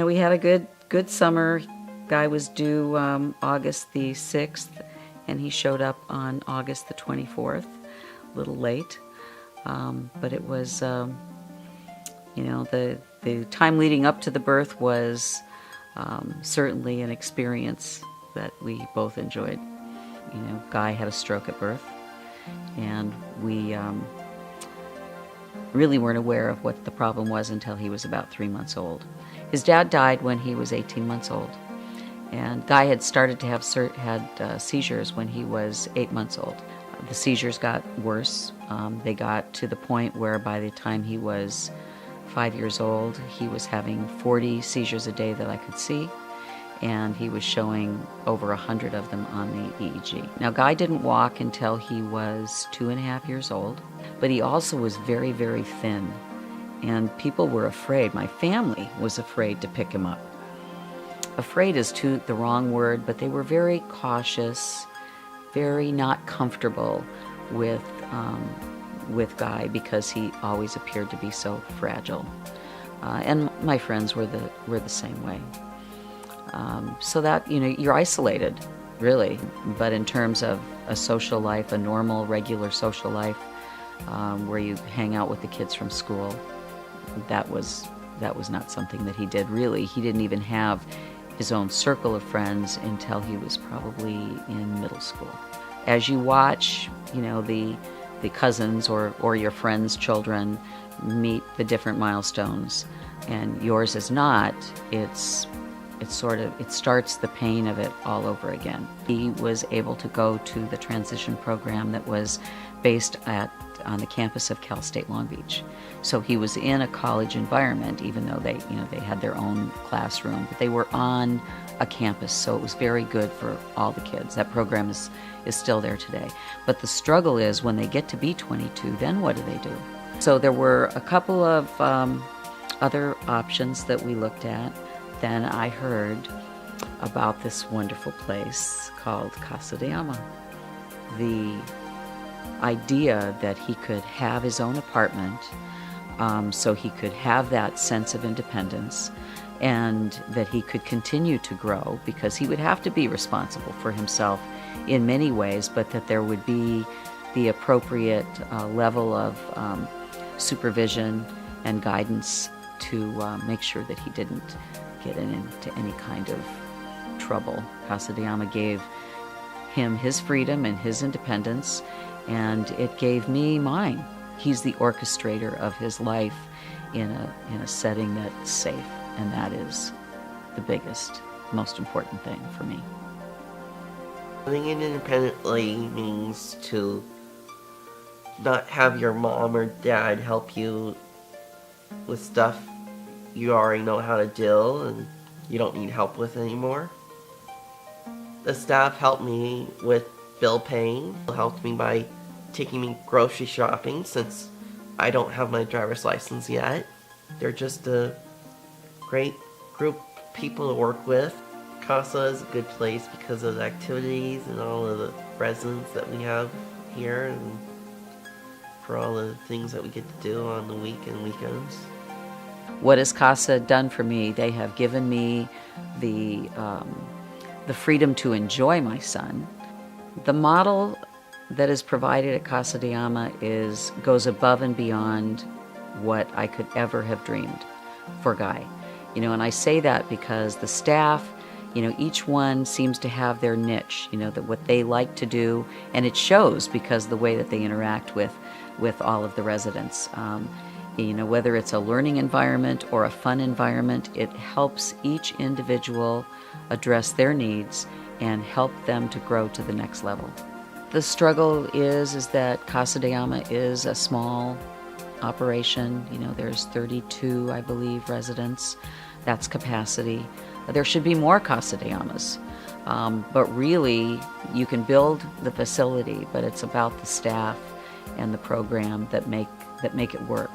we had a good summer. Guy was due August the 6th, and he showed up on August the 24th, a little late. But it was, the time leading up to the birth was certainly an experience that we both enjoyed. Guy had a stroke at birth, and we really weren't aware of what the problem was until he was about 3 months old. His dad died when he was 18 months old, and Guy had started to have seizures when he was 8 months old. The seizures got worse. They got to the point where by the time he was 5 years old, he was having 40 seizures a day that I could see, and he was showing over 100 of them on the EEG. Now, Guy didn't walk until he was 2.5 years old, but he also was very, very thin, and people were afraid. My family was afraid to pick him up. Afraid is the wrong word, but they were very cautious, very not comfortable with Guy because he always appeared to be so fragile. And my friends were the same way. So that, you're isolated, really. But in terms of a social life, a normal, regular social life, where you hang out with the kids from school, that was not something that he did, really. He didn't even have his own circle of friends until he was probably in middle school. As you watch, the cousins or your friends' children meet the different milestones, and yours is not, it starts the pain of it all over again. He was able to go to the transition program that was based on the campus of Cal State Long Beach. So he was in a college environment, even though they had their own classroom, but they were on a campus, so it was very good for all the kids. That program is still there today. But the struggle is when they get to be 22, then what do they do? So there were a couple of other options that we looked at. Then I heard about this wonderful place called Casa de Ama. The idea that he could have his own apartment, so he could have that sense of independence, and that he could continue to grow, because he would have to be responsible for himself in many ways, but that there would be the appropriate level of supervision and guidance to make sure that he didn't get into any kind of trouble. Casa de Ama gave him his freedom and his independence, and it gave me mine. He's the orchestrator of his life in a setting that's safe, and that is the biggest, most important thing for me. Living independently means to not have your mom or dad help you with stuff you already know how to do and you don't need help with anymore. The staff helped me with bill paying, helped me by taking me grocery shopping since I don't have my driver's license yet. They're just a great group of people to work with. Casa is a good place because of the activities and all of the residents that we have here, and for all the things that we get to do on the weekends. What has Casa done for me? They have given me the freedom to enjoy my son. The model that is provided at Casa de Ama goes above and beyond what I could ever have dreamed for Guy. And I say that because the staff, each one seems to have their niche, that what they like to do, and it shows because the way that they interact with all of the residents. Whether it's a learning environment or a fun environment, it helps each individual address their needs and help them to grow to the next level. The struggle is that Casa de Ama is a small operation. There's 32, I believe, residents. That's capacity. There should be more Casa de Amas. But really, you can build the facility, but it's about the staff and the program that make it work.